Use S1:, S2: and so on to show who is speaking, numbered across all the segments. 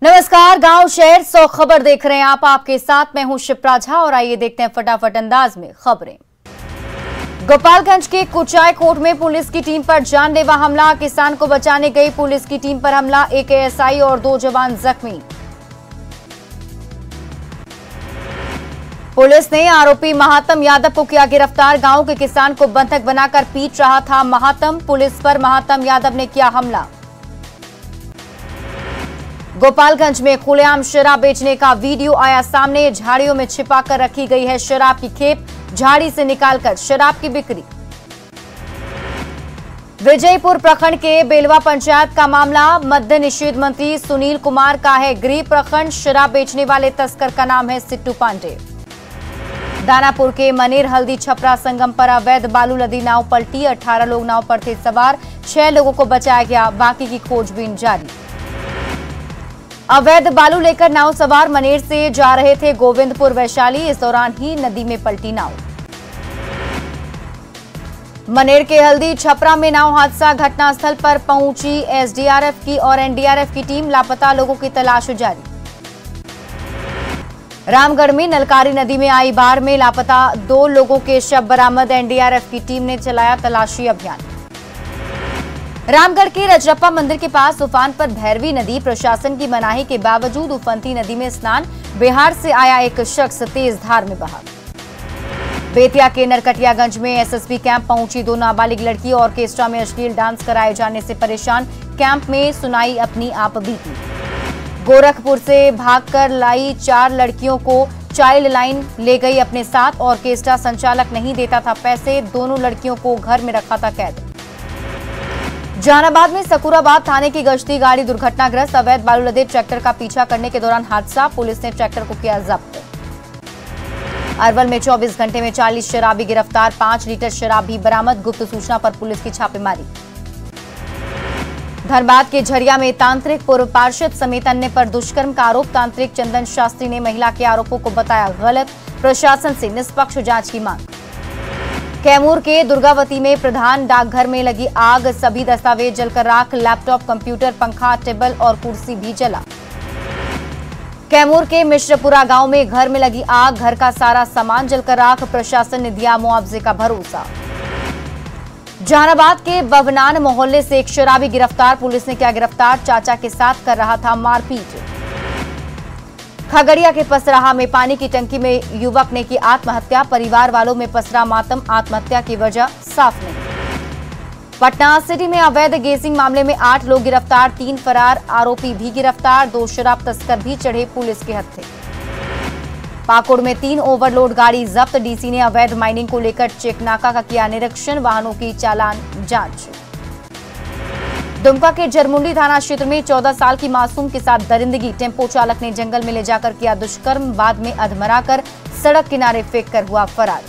S1: नमस्कार, गांव शहर 100 खबर देख रहे हैं आप। आपके साथ मैं हूं शिप्रा झा और आइए देखते हैं फटाफट अंदाज में खबरें। गोपालगंज के कुचायकोट में पुलिस की टीम पर जानलेवा हमला। किसान को बचाने गई पुलिस की टीम पर हमला। एक एएसआई और 2 जवान जख्मी। पुलिस ने आरोपी महात्म यादव को किया गिरफ्तार। गांव के किसान को बंधक बनाकर पीट रहा था महात्म। पुलिस पर महात्म यादव ने किया हमला। गोपालगंज में खुलेआम शराब बेचने का वीडियो आया सामने। झाड़ियों में छिपाकर रखी गई है शराब की खेप। झाड़ी से निकालकर शराब की बिक्री। विजयपुर प्रखंड के बेलवा पंचायत का मामला। मद्य निषेध मंत्री सुनील कुमार का है गृह प्रखंड। शराब बेचने वाले तस्कर का नाम है सिट्टू पांडे। दानापुर के मनेर हल्दी छपरा संगम पर अवैध बालू लदी नाव पलटी। 18 लोग नाव पर थे सवार। 6 लोगों को बचाया गया, बाकी की खोजबीन जारी। अवैध बालू लेकर नाव सवार मनेर से जा रहे थे गोविंदपुर वैशाली। इस दौरान ही नदी में पलटी नाव। मनेर के हल्दी छपरा में नाव हादसा। घटनास्थल पर पहुंची एसडीआरएफ की और एनडीआरएफ की टीम। लापता लोगों की तलाश जारी। रामगढ़ में नलकारी नदी में आई बाढ़ में लापता 2 लोगों के शव बरामद। एनडीआरएफ की टीम ने चलाया तलाशी अभियान। रामगढ़ के रजरप्पा मंदिर के पास उफान पर भैरवी नदी। प्रशासन की मनाही के बावजूद उफनती नदी में स्नान। बिहार से आया एक शख्स तेज धार में बहा। बेतिया के नरकटियागंज में एसएसबी कैंप पहुंची 2 नाबालिग लड़की। ऑर्केस्ट्रा में अश्लील डांस कराए जाने से परेशान। कैंप में सुनाई अपनी आप बीती। गोरखपुर से भागकर लाई 4 लड़कियों को चाइल्ड लाइन ले गई अपने साथ। ऑर्केस्ट्रा संचालक नहीं देता था पैसे। दोनों लड़कियों को घर में रखा था कैद। जहानाबाद में सकूराबाद थाने की गश्ती गाड़ी दुर्घटनाग्रस्त। अवैध बालू लदे ट्रैक्टर का पीछा करने के दौरान हादसा। पुलिस ने ट्रैक्टर को किया जब्त। अरवल में 24 घंटे में 40 शराबी गिरफ्तार। 5 लीटर शराब भी बरामद। गुप्त सूचना पर पुलिस की छापेमारी। धनबाद के झरिया में तांत्रिक पूर्व पार्षद समेत अन्य पर दुष्कर्म का आरोप। तांत्रिक चंदन शास्त्री ने महिला के आरोपों को बताया गलत। प्रशासन से निष्पक्ष जांच की मांग। कैमूर के दुर्गावती में प्रधान डाकघर में लगी आग। सभी दस्तावेज जलकर राख। लैपटॉप, कंप्यूटर, पंखा, टेबल और कुर्सी भी जला। कैमूर के मिश्रपुरा गांव में घर में लगी आग। घर का सारा सामान जलकर राख। प्रशासन ने दिया मुआवजे का भरोसा। जहानाबाद के बवनान मोहल्ले से एक शराबी गिरफ्तार। पुलिस ने किया गिरफ्तार। चाचा के साथ कर रहा था मारपीट। खगड़िया के पसराहा में पानी की टंकी में युवक ने की आत्महत्या। परिवार वालों में पसरा मातम। आत्महत्या की वजह साफ नहीं। पटना सिटी में अवैध गेसिंग मामले में 8 लोग गिरफ्तार। 3 फरार आरोपी भी गिरफ्तार। 2 शराब तस्कर भी चढ़े पुलिस के हत्थे। पाकुड़ में 3 ओवरलोड गाड़ी जब्त। डीसी ने अवैध माइनिंग को लेकर चेकनाका का किया निरीक्षण। वाहनों की चालान जांच। दुमका के जरमुंडी थाना क्षेत्र में 14 साल की मासूम के साथ दरिंदगी। टेम्पो चालक ने जंगल में ले जाकर किया दुष्कर्म। बाद में अधमराकर सड़क किनारे फेंककर हुआ फरार।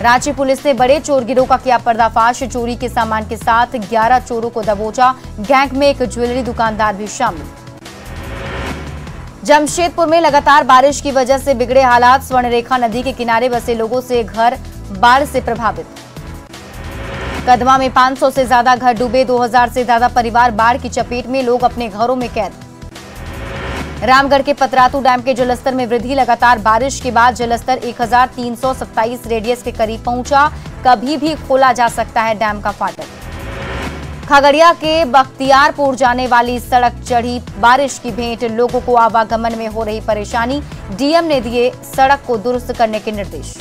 S1: रांची पुलिस ने बड़े चोर गिरोह का किया पर्दाफाश। चोरी के सामान के साथ 11 चोरों को दबोचा। गैंग में एक ज्वेलरी दुकानदार भी शामिल। जमशेदपुर में लगातार बारिश की वजह से बिगड़े हालात। स्वर्णरेखा नदी के किनारे बसे लोगों से घर बाढ़ से प्रभावित। कदवा में 500 से ज्यादा घर डूबे। 2000 से ज्यादा परिवार बाढ़ की चपेट में। लोग अपने घरों में कैद। रामगढ़ के पतरातू डैम के जलस्तर में वृद्धि। लगातार बारिश के बाद जलस्तर 1327 रेडियस के करीब पहुंचा। कभी भी खोला जा सकता है डैम का फाटक। खगड़िया के बख्तियारपुर जाने वाली सड़क चढ़ी बारिश की भेंट। लोगों को आवागमन में हो रही परेशानी। डीएम ने दिए सड़क को दुरुस्त करने के निर्देश।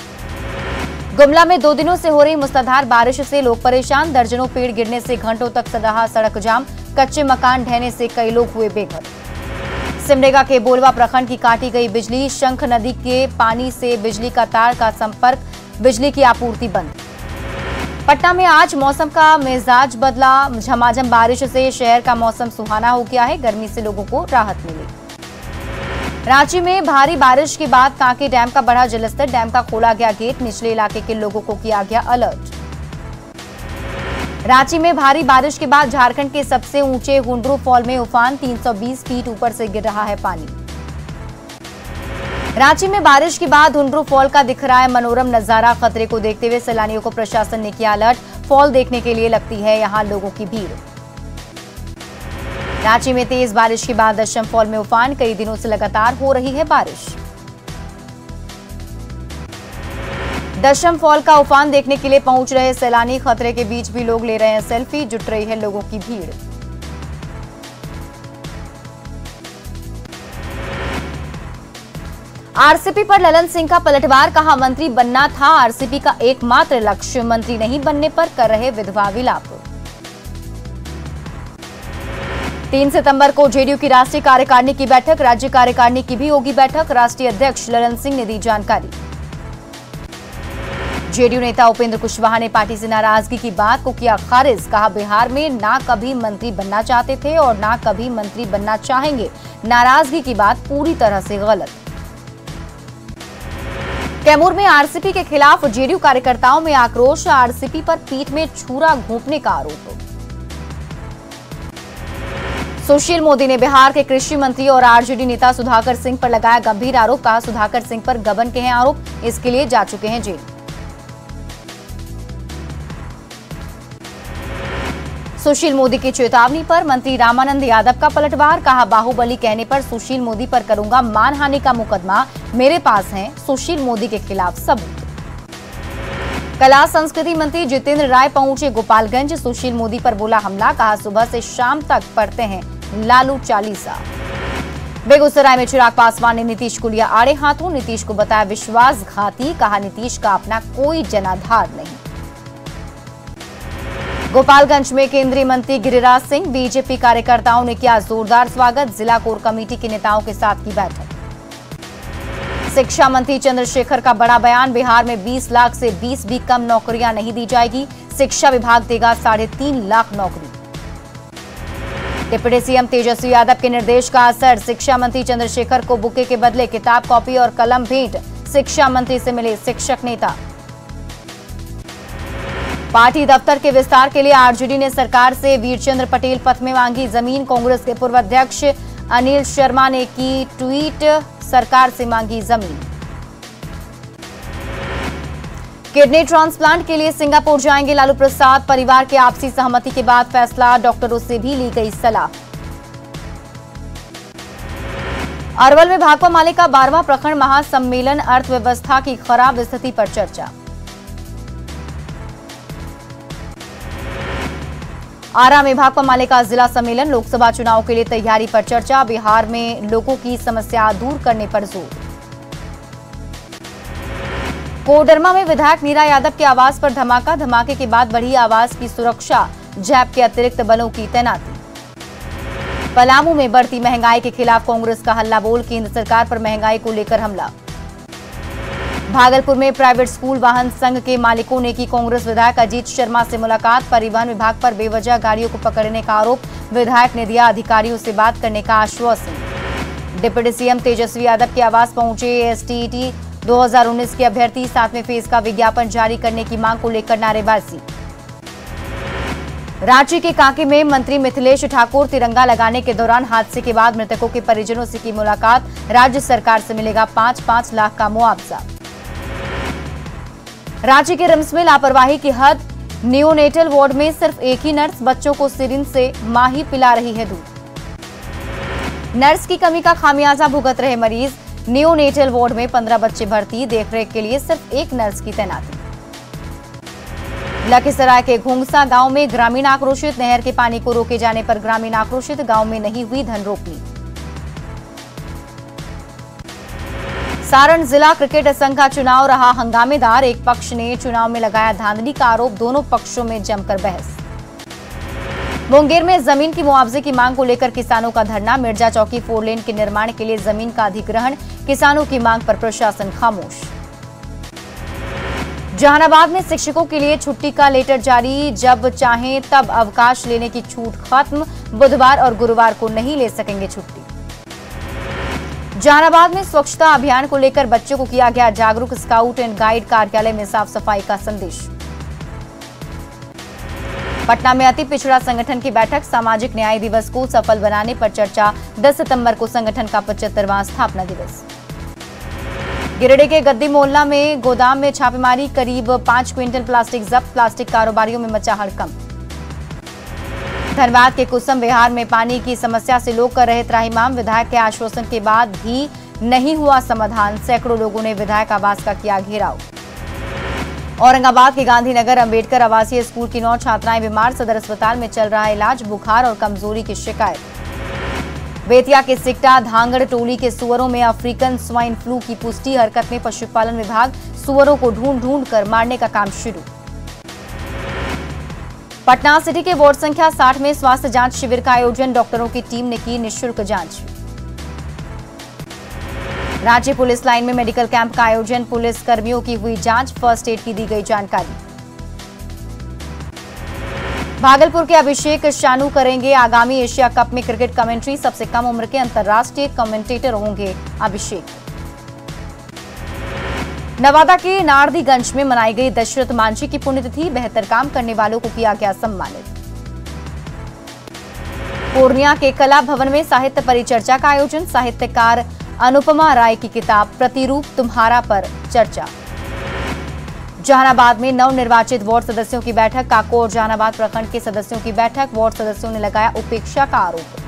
S1: गुमला में 2 दिनों से हो रही मूसलाधार बारिश से लोग परेशान। दर्जनों पेड़ गिरने से घंटों तक रहा सड़क जाम। कच्चे मकान ढहने से कई लोग हुए बेघर। सिमडेगा के बोलवा प्रखंड की काटी गई बिजली। शंख नदी के पानी से बिजली का तार का संपर्क। बिजली की आपूर्ति बंद। पटना में आज मौसम का मिजाज बदला। झमाझम बारिश से शहर का मौसम सुहाना हो गया है। गर्मी से लोगों को राहत मिली। रांची में भारी बारिश के बाद कांके डैम का बढ़ा जलस्तर। डैम का खोला गया गेट। निचले इलाके के लोगों को किया गया अलर्ट। रांची में भारी बारिश के बाद झारखंड के सबसे ऊंचे हुंड्रू फॉल में उफान। 320 फीट ऊपर से गिर रहा है पानी। रांची में बारिश के बाद हुंड्रू फॉल का दिख रहा है मनोरम नजारा। खतरे को देखते हुए सैलानियों को प्रशासन ने किया अलर्ट। फॉल देखने के लिए लगती है यहां लोगों की भीड़। रांची में तेज बारिश के बाद दशम फॉल में उफान, कई दिनों से लगातार हो रही है बारिश। दशम फॉल का उफान देखने के लिए पहुंच रहे सैलानी, खतरे के बीच भी लोग ले रहे हैं सेल्फी, जुट रही है लोगों की भीड़। आरसीपी पर ललन सिंह का पलटवार, कहा मंत्री बनना था आरसीपी का एकमात्र लक्ष्य, मंत्री नहीं बनने पर कर रहे विधवा विलाप। 3 सितंबर को जेडीयू की राष्ट्रीय कार्यकारिणी की बैठक, राज्य कार्यकारिणी की भी होगी बैठक, राष्ट्रीय अध्यक्ष ललन सिंह ने दी जानकारी। जेडीयू नेता उपेंद्र कुशवाहा ने पार्टी से नाराजगी की बात को किया खारिज, कहा बिहार में ना कभी मंत्री बनना चाहते थे और ना कभी मंत्री बनना चाहेंगे, नाराजगी की बात पूरी तरह से गलत। कैमूर में आरसीपी के खिलाफ जेडीयू कार्यकर्ताओं में आक्रोश, आरसीपी पर पीठ में छुरा घोंपने का आरोप। सुशील मोदी ने बिहार के कृषि मंत्री और आरजेडी नेता सुधाकर सिंह पर लगाया गंभीर आरोप, कहा सुधाकर सिंह पर गबन के हैं आरोप, इसके लिए जा चुके हैं जेल। सुशील मोदी की चेतावनी पर मंत्री रामानंद यादव का पलटवार, कहा बाहुबली कहने पर सुशील मोदी पर करूंगा मानहानि का मुकदमा, मेरे पास है सुशील मोदी के खिलाफ सबूत। कला संस्कृति मंत्री जितेंद्र राय पहुंचे गोपालगंज, सुशील मोदी पर बोला हमला, कहा सुबह से शाम तक पढ़ते हैं लालू चालीसा। बेगूसराय में चिराग पासवान ने नीतीश को लिया आड़े हाथों, नीतीश को बताया विश्वासघाती, कहा नीतीश का अपना कोई जनाधार नहीं। गोपालगंज में केंद्रीय मंत्री गिरिराज सिंह, बीजेपी कार्यकर्ताओं ने किया जोरदार स्वागत, जिला कोर कमेटी के नेताओं के साथ की बैठक। शिक्षा मंत्री चंद्रशेखर का बड़ा बयान, बिहार में 20 लाख से 20 भी कम नौकरियां नहीं दी जाएगी, शिक्षा विभाग देगा 3.5 लाख नौकरी। डिप्टी सीएम तेजस्वी यादव के निर्देश का असर, शिक्षा मंत्री चंद्रशेखर को बुके के बदले किताब, कॉपी और कलम भेंट, शिक्षा मंत्री से मिले शिक्षक नेता। पार्टी दफ्तर के विस्तार के लिए आरजेडी ने सरकार से वीरचंद्र पटेल पथ में मांगी जमीन, कांग्रेस के पूर्व अध्यक्ष अनिल शर्मा ने की ट्वीट, सरकार से मांगी जमीन। किडनी ट्रांसप्लांट के लिए सिंगापुर जाएंगे लालू प्रसाद, परिवार के आपसी सहमति के बाद फैसला, डॉक्टरों से भी ली गई सलाह। अरवल में भाकपा माले का 12वां प्रखंड महासम्मेलन, अर्थव्यवस्था की खराब स्थिति पर चर्चा। आरा में भाकपा माले का जिला सम्मेलन, लोकसभा चुनाव के लिए तैयारी पर चर्चा, बिहार में लोगों की समस्या दूर करने पर जोर। कोडरमा में विधायक नीरा यादव के आवास पर धमाका, धमाके के बाद बढ़ी आवास की सुरक्षा, जैप के अतिरिक्त बलों की तैनाती। पलामू में बढ़ती महंगाई के खिलाफ कांग्रेस का हल्ला बोल, केंद्र सरकार पर महंगाई को लेकर हमला। भागलपुर में प्राइवेट स्कूल वाहन संघ के मालिकों ने की कांग्रेस विधायक अजीत शर्मा से मुलाकात, परिवहन विभाग पर बेवजह गाड़ियों को पकड़ने का आरोप, विधायक ने दिया अधिकारियों से बात करने का आश्वासन। डिप्टी सीएम तेजस्वी यादव के आवास पहुंचे एसटीईटी 2019 के अभ्यर्थी, 7वें फेज का विज्ञापन जारी करने की मांग को लेकर नारेबाजी। रांची के कांके में मंत्री मिथिलेश ठाकुर तिरंगा लगाने के दौरान हादसे के बाद मृतकों के परिजनों से की मुलाकात, राज्य सरकार से मिलेगा 5-5 लाख का मुआवजा। रांची के रिम्स में लापरवाही की हद, नियोनेटल वार्ड में सिर्फ एक ही नर्स, बच्चों को सिरिंज से मां ही पिला रही है दूध। नर्स की कमी का खामियाजा भुगत रहे मरीज, नियोनेटल वार्ड में 15 बच्चे भर्ती, देखरेख के लिए सिर्फ एक नर्स की तैनाती। लखीसराय के घोंगसा गांव में ग्रामीण आक्रोशित, नहर के पानी को रोके जाने पर ग्रामीण आक्रोशित, गांव में नहीं हुई धन रोकनी। सारण जिला क्रिकेट संघ का चुनाव रहा हंगामेदार, एक पक्ष ने चुनाव में लगाया धांधली का आरोप, दोनों पक्षों में जमकर बहस। मुंगेर में जमीन की मुआवजे की मांग को लेकर किसानों का धरना, मिर्जा चौकी 4 लेन के निर्माण के लिए जमीन का अधिग्रहण, किसानों की मांग पर प्रशासन खामोश। जहानाबाद में शिक्षकों के लिए छुट्टी का लेटर जारी, जब चाहें तब अवकाश लेने की छूट खत्म, बुधवार और गुरुवार को नहीं ले सकेंगे छुट्टी। जहानाबाद में स्वच्छता अभियान को लेकर बच्चों को किया गया जागरूक, स्काउट एंड गाइड कार्यालय में साफ सफाई का संदेश। पटना में अति पिछड़ा संगठन की बैठक, सामाजिक न्याय दिवस को सफल बनाने पर चर्चा, 10 सितंबर को संगठन का 75वां स्थापना दिवस। गिरिडीह के गद्दी मोहल्ला में गोदाम में छापेमारी, करीब 5 क्विंटल प्लास्टिक जब्त, प्लास्टिक कारोबारियों में मचा हड़कंप। धनबाद के कुसुम विहार में पानी की समस्या से लोग कर रहे त्राहिमाम। विधायक के आश्वासन के बाद भी नहीं हुआ समाधान। सैकड़ों लोगों ने विधायक आवास का किया घेराव। औरंगाबाद के गांधीनगर अंबेडकर आवासीय स्कूल की 9 छात्राएं बीमार। सदर अस्पताल में चल रहा इलाज। बुखार और कमजोरी की शिकायत। बेतिया के सिकटा धांगड़ टोली के सुअरों में अफ्रीकन स्वाइन फ्लू की पुष्टि। हरकत में पशुपालन विभाग। सुअरों को ढूंढ कर मारने का काम शुरू। पटना सिटी के वार्ड संख्या 60 में स्वास्थ्य जांच शिविर का आयोजन। डॉक्टरों की टीम ने की निःशुल्क जांच। रांची पुलिस लाइन में मेडिकल कैंप का आयोजन। पुलिस कर्मियों की हुई जांच। फर्स्ट एड की दी गई जानकारी। भागलपुर के अभिषेक शानू करेंगे आगामी एशिया कप में क्रिकेट कमेंट्री। सबसे कम उम्र के अंतर्राष्ट्रीय कमेंटेटर होंगे अभिषेक। नवादा के नारदीगंज में मनाई गई दशरथ मांझी की पुण्यतिथि। बेहतर काम करने वालों को किया गया सम्मानित। पूर्णिया के कला भवन में साहित्य परिचर्चा का आयोजन। साहित्यकार अनुपमा राय की किताब प्रतिरूप तुम्हारा पर चर्चा। जहानाबाद में नवनिर्वाचित वार्ड सदस्यों की बैठक। काको और जहानाबाद प्रखंड के सदस्यों की बैठक। वार्ड सदस्यों ने लगाया उपेक्षा का आरोप।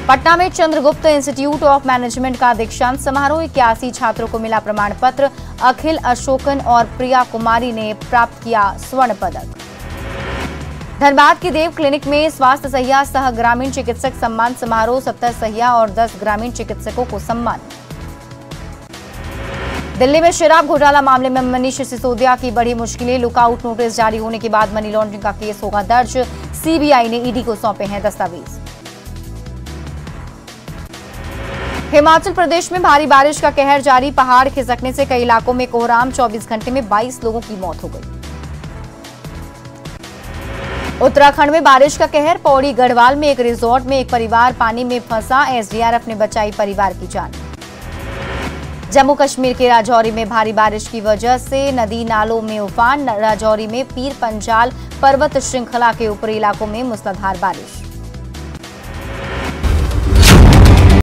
S1: पटना में चंद्रगुप्त इंस्टीट्यूट ऑफ मैनेजमेंट का दीक्षांत समारोह। 81 छात्रों को मिला प्रमाण पत्र। अखिल अशोकन और प्रिया कुमारी ने प्राप्त किया स्वर्ण पदक। धनबाद के देव क्लिनिक में स्वास्थ्य सहिया सह ग्रामीण चिकित्सक सम्मान समारोह। 70 सहिया और 10 ग्रामीण चिकित्सकों को सम्मान। दिल्ली में शराब घोटाला मामले में मनीष सिसोदिया की बड़ी मुश्किलें। लुकआउट नोटिस जारी होने के बाद मनी लॉन्ड्रिंग का केस होगा दर्ज। सीबीआई ने ईडी को सौंपे हैं दस्तावेज। हिमाचल प्रदेश में भारी बारिश का कहर जारी। पहाड़ खिसकने से कई इलाकों में कोहराम। 24 घंटे में 22 लोगों की मौत हो गई। उत्तराखंड में बारिश का कहर। पौड़ी गढ़वाल में एक रिजॉर्ट में एक परिवार पानी में फंसा। एसडीआरएफ ने बचाई परिवार की जान। जम्मू कश्मीर के राजौरी में भारी बारिश की वजह से नदी नालों में उफान। राजौरी में पीर पंजाल पर्वत श्रृंखला के ऊपरी इलाकों में मूसलाधार बारिश।